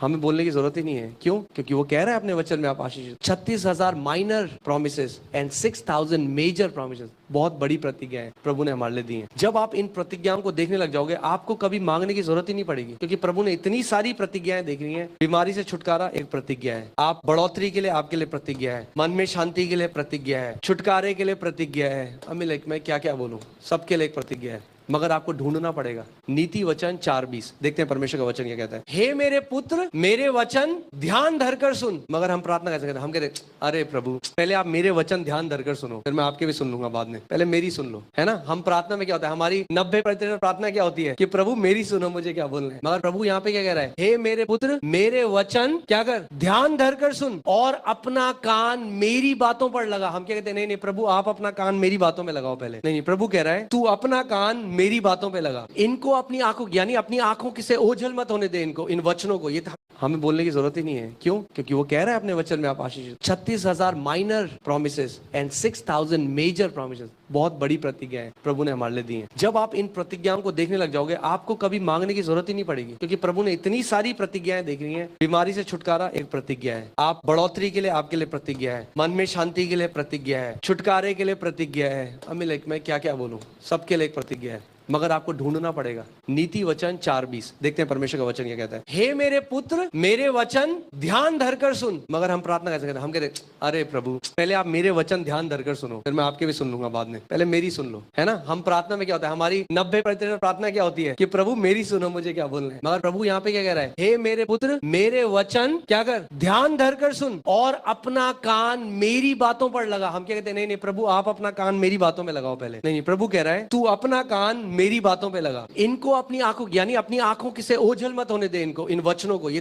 हमें बोलने की जरूरत ही नहीं है। क्यों? क्योंकि वो कह रहा है अपने वचन में आप आशीषित। 36,000 minor promises and 6,000 major promises, बहुत बड़ी प्रतिज्ञा है प्रभु ने हमारे लिए दी है। जब आप इन प्रतिज्ञाओं को देखने लग जाओगे, आपको कभी मांगने की जरूरत ही नहीं पड़ेगी, क्योंकि प्रभु ने इतनी सारी प्रतिज्ञाएं देख रही हैं। बीमारी से छुटकारा एक प्रतिज्ञा है, आप बढ़ोतरी के लिए आपके लिए प्रतिज्ञा है, मन में शांति के लिए प्रतिज्ञा है, छुटकारे के लिए प्रतिज्ञा है। अमिल मैं क्या क्या बोलूं, सबके लिए एक प्रतिज्ञा है, मगर आपको ढूंढना पड़ेगा। नीति वचन 4:20 देखते हैं परमेश्वर का वचन क्या कहता है। हे मेरे पुत्र, मेरे वचन ध्यान धरकर सुन। मगर हम प्रार्थना कैसे करते हैं? हम कहते हैं अरे प्रभु पहले आप मेरे वचन ध्यान धरकर सुनो, फिर मैं आपके भी सुन लूंगा बाद में, पहले मेरी सुन लो, है ना। हम प्रार्थना में क्या होता है, हमारी 90% प्रार्थना क्या होती है कि प्रभु मेरी सुनो, मुझे क्या बोलना है। मगर प्रभु यहाँ पे क्या कह रहा है, हे मेरे पुत्र मेरे वचन क्या कर, ध्यान धरकर सुन और अपना कान मेरी बातों पर लगा। हम क्या कहते हैं, नहीं नहीं प्रभु आप अपना कान मेरी बातों में लगाओ पहले। नहीं, प्रभु कह रहा है तू अपना कान मेरी बातों पे लगा, इनको अपनी आंखों यानी अपनी आंखों से ओझल मत होने दे इनको, इन वचनों को। ये हमें बोलने की जरूरत ही नहीं है। क्यों? क्योंकि वो कह रहा है अपने वचन में आप आशीषित। 36,000 minor promises and 6,000 major promises, बहुत बड़ी प्रतिज्ञा है प्रभु ने हमारे लिए दी है। जब आप इन प्रतिज्ञाओं को देखने लग जाओगे, आपको कभी मांगने की जरूरत ही नहीं पड़ेगी, क्योंकि प्रभु ने इतनी सारी प्रतिज्ञाएं देख रही हैं। बीमारी से छुटकारा एक प्रतिज्ञा है, आप बढ़ोतरी के लिए आपके लिए प्रतिज्ञा है, मन में शांति के लिए प्रतिज्ञा है, छुटकारे के लिए प्रतिज्ञा है। अमिल मैं क्या क्या बोलूं, सबके लिए एक प्रतिज्ञा है, मगर आपको ढूंढना पड़ेगा। नीति वचन 4:20 देखते हैं परमेश्वर का वचन क्या कहता है। हे मेरे पुत्र मेरे वचन ध्यान धरकर सुन। मगर हम प्रार्थना कैसे करते हैं? हम कहते हैं अरे प्रभु पहले आप मेरे वचन ध्यान धरकर सुनो, फिर मैं आपके भी सुन लूंगा बाद में, पहले मेरी सुन लो, है ना। हम प्रार्थना में क्या होता है, हमारी 90% प्रार्थना क्या होती है कि प्रभु मेरी सुनो, मुझे क्या बोलना है। मगर प्रभु यहाँ पे क्या कह रहा है, हे मेरे पुत्र मेरे वचन क्या कर, ध्यान धरकर सुन और अपना कान मेरी बातों पर लगा। हम क्या कहते हैं, नहीं नहीं प्रभु आप अपना कान मेरी बातों में लगाओ पहले। नहीं, प्रभु कह रहा है तू अपना कान मेरी बातों पे लगा, इनको अपनी आंखों यानी अपनी आंखों से ओझल मत होने दे इनको, इन वचनों को। ये